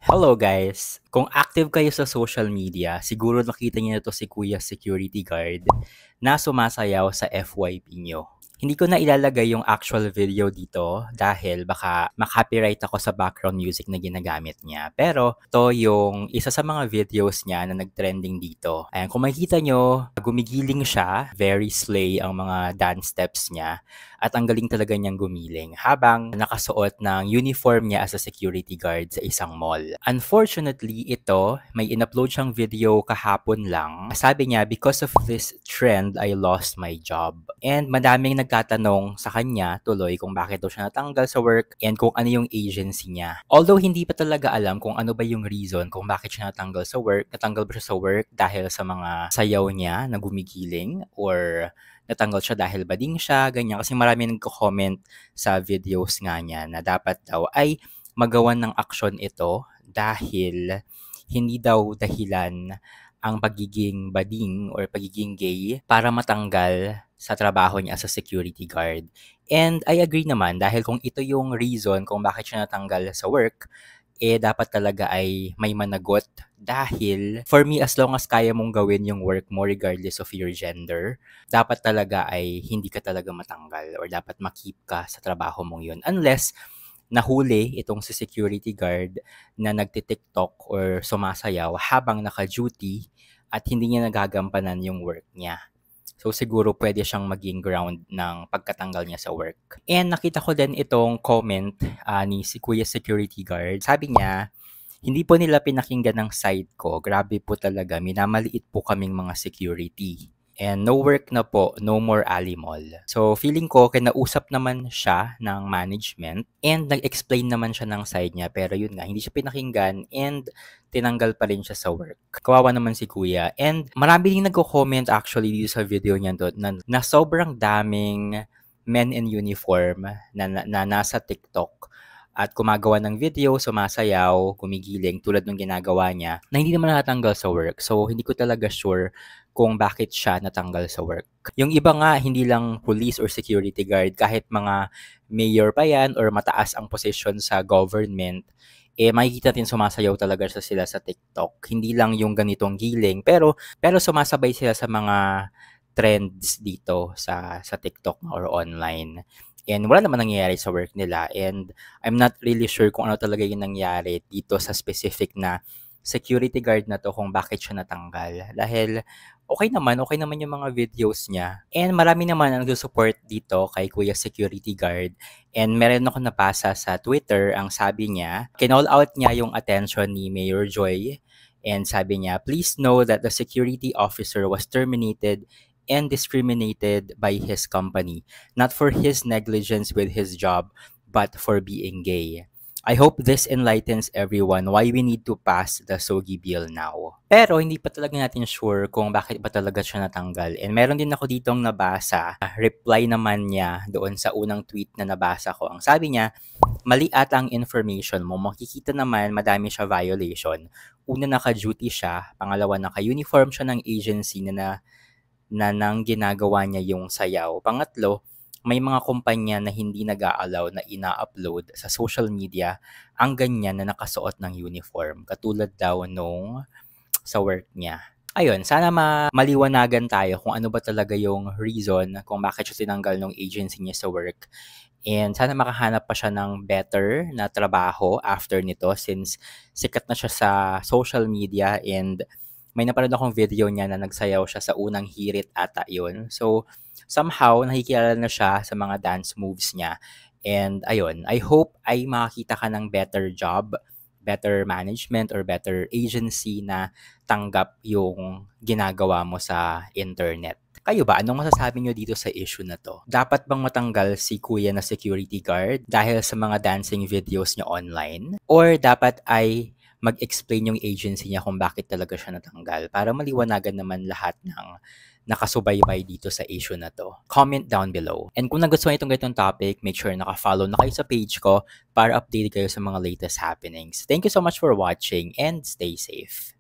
Hello guys! Kung active kayo sa social media, siguro nakita niyo na to si Kuya Security Guard na sumasayaw sa FYP niyo. Hindi ko na ilalagay yung actual video dito dahil baka ma-copyright ako sa background music na ginagamit niya. Pero to yung isa sa mga videos niya na nag-trending dito. Ayan, kung makikita nyo, gumigiling siya. Very slay ang mga dance steps niya. At ang galing talaga niyang gumiling habang nakasuot ng uniform niya as a security guard sa isang mall. Unfortunately, ito, may in-upload siyang video kahapon lang. Sabi niya, because of this trend, I lost my job. And madaming nagtatanong sa kanya tuloy kung bakit daw siya natanggal sa work and kung ano yung agency niya. Although hindi pa talaga alam kung ano ba yung reason kung bakit siya natanggal sa work. Natanggal ba siya sa work dahil sa mga sayaw niya na gumigiling or natanggal siya dahil bading siya, ganyan. Kasi marami nagko-comment sa videos nga niya na dapat daw ay magawan ng aksyon ito dahil hindi daw dahilan ang pagiging bading or pagiging gay para matanggal sa trabaho niya as a security guard. And I agree naman dahil kung ito yung reason kung bakit siya natanggal sa work, dapat talaga ay may managot dahil for me, as long as kaya mong gawin yung work mo regardless of your gender, dapat talaga ay hindi ka talaga matanggal or dapat makip ka sa trabaho mong yun. Unless nahuli itong si security guard na nagtitiktok or sumasayaw habang naka-duty at hindi niya nagagampanan yung work niya. So siguro pwede siyang maging ground ng pagkatanggal niya sa work. And nakita ko din itong comment ni si Kuya Security Guard. Sabi niya, hindi po nila pinakinggan ng side ko. Grabe po talaga. Minamaliit po kaming mga security. And no work na po, no more alimol. So feeling ko, kinausap naman siya ng management and nag-explain naman siya ng side niya. Pero yun nga, hindi siya pinakinggan and tinanggal pa rin siya sa work. Kawawa naman si Kuya. And marami din nagko-comment actually dito sa video niya doon na sobrang daming men in uniform na nasa TikTok at gumagawa ng video, sumasayaw, gumigiling tulad ng ginagawa niya na hindi naman natanggal sa work. So, hindi ko talaga sure kung bakit siya natanggal sa work. Yung iba nga, hindi lang police or security guard, kahit mga mayor pa yan or mataas ang posisyon sa government, makikita natin sumasayaw talaga sila sa TikTok. Hindi lang yung ganitong giling, pero sumasabay sila sa mga trends dito sa TikTok or online. And wala naman nangyayari sa work nila and I'm not really sure kung ano talaga yung nangyari dito sa specific na security guard na to kung bakit siya natanggal. Dahil okay naman yung mga videos niya. And marami naman ang nag-support dito kay Kuya Security Guard. And meron ako napasa sa Twitter, ang sabi niya, kinall out niya yung attention ni Mayor Joy. And sabi niya, please know that the security officer was terminated and discriminated by his company, not for his negligence with his job, but for being gay. I hope this enlightens everyone why we need to pass the SOGI bill now. Pero hindi pa talaga natin sure kung bakit ba talaga siya natanggal. And meron din ako ditong nabasa, reply naman niya doon sa unang tweet na nabasa ko. Ang sabi niya, mali ata ang information mo. Makikita naman madami siya violation. Una, naka-duty siya. Pangalawa, naka-uniform siya ng agency na nang ginagawa niya yung sayaw. Pangatlo, may mga kumpanya na hindi nag-a-allow na ina-upload sa social media ang ganyan na nakasuot ng uniform. Katulad daw nung sa work niya. Ayun, sana maliwanagan tayo kung ano ba talaga yung reason kung bakit siya tinanggal ng agency niya sa work. And sana makahanap pa siya ng better na trabaho after nito since sikat na siya sa social media and may napanood akong video niya na nagsayaw siya sa unang hirit ata yun. So, somehow, nakikilala na siya sa mga dance moves niya. And ayun, I hope ay makakita ka ng better job, better management, or better agency na tanggap yung ginagawa mo sa internet. Kayo ba? Anong masasabi nyo dito sa issue na to? Dapat bang matanggal si Kuya na security guard dahil sa mga dancing videos niya online? Or dapat ay mag-explain yung agency niya kung bakit talaga siya natanggal para maliwanagan naman lahat ng nakasubaybay dito sa issue na to. Comment down below. And kung nagustuhan itong ganitong topic, make sure naka-follow na kayo sa page ko para update kayo sa mga latest happenings. Thank you so much for watching and stay safe.